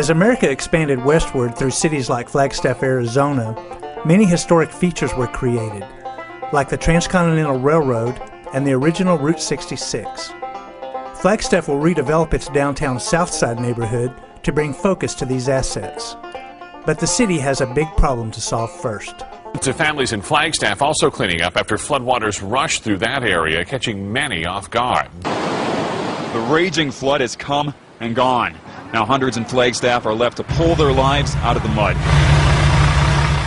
As America expanded westward through cities like Flagstaff, Arizona, many historic features were created, like the Transcontinental Railroad and the original Route 66. Flagstaff will redevelop its downtown Southside neighborhood to bring focus to these assets. But the city has a big problem to solve first. To families in Flagstaff also cleaning up after floodwaters rushed through that area, catching many off guard. The raging flood has come and gone. Now hundreds in Flagstaff are left to pull their lives out of the mud.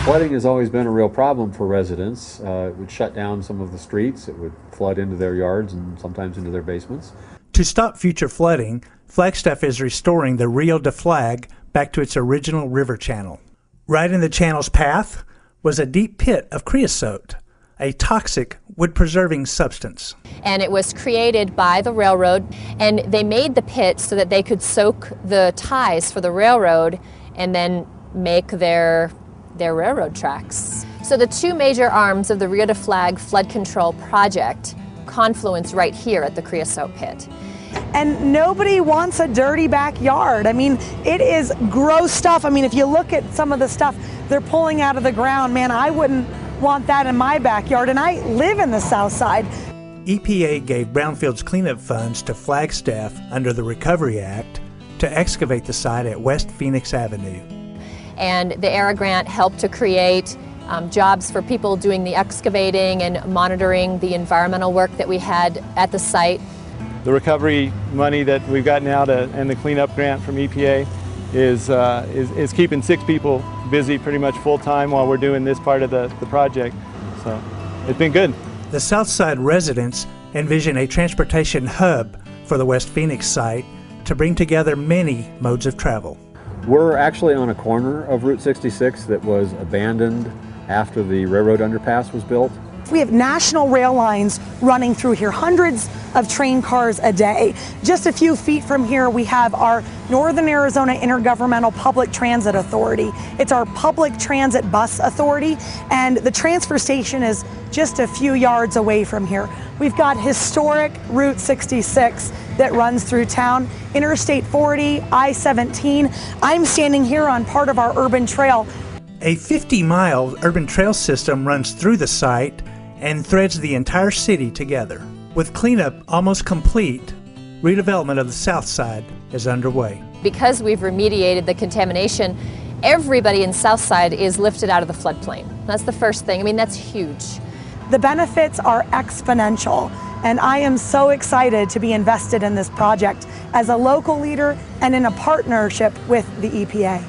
Flooding has always been a real problem for residents. It would shut down some of the streets, it would flood into their yards and sometimes into their basements. To stop future flooding, Flagstaff is restoring the Rio de Flag back to its original river channel. Right in the channel's path was a deep pit of creosote, a toxic wood-preserving substance. And it was created by the railroad, and they made the pit so that they could soak the ties for the railroad and then make their railroad tracks. So the two major arms of the Rio de Flag flood control project confluence right here at the creosote pit. And nobody wants a dirty backyard. I mean, it is gross stuff. I mean, if you look at some of the stuff they're pulling out of the ground, man, I wouldn't want that in my backyard, and I live in the South Side. EPA gave brownfields cleanup funds to Flagstaff under the Recovery Act to excavate the site at West Phoenix Avenue. And the ERA grant helped to create jobs for people doing the excavating and monitoring the environmental work that we had at the site. The recovery money that we've gotten out and the cleanup grant from EPA is keeping 6 people busy pretty much full-time while we're doing this part of the project. So it's been good. The Southside residents envision a transportation hub for the West Phoenix site to bring together many modes of travel. We're actually on a corner of Route 66 that was abandoned after the railroad underpass was built. We have national rail lines running through here, hundreds of train cars a day. Just a few feet from here, we have our Northern Arizona Intergovernmental Public Transit Authority. It's our public transit bus authority, and the transfer station is just a few yards away from here. We've got historic Route 66 that runs through town, Interstate 40, I-17. I'm standing here on part of our urban trail. A 50-mile urban trail system runs through the site and threads the entire city together. With cleanup almost complete, redevelopment of the South Side is underway. Because we've remediated the contamination, everybody in Southside is lifted out of the floodplain. That's the first thing. I mean, that's huge. The benefits are exponential, and I am so excited to be invested in this project as a local leader and in a partnership with the EPA.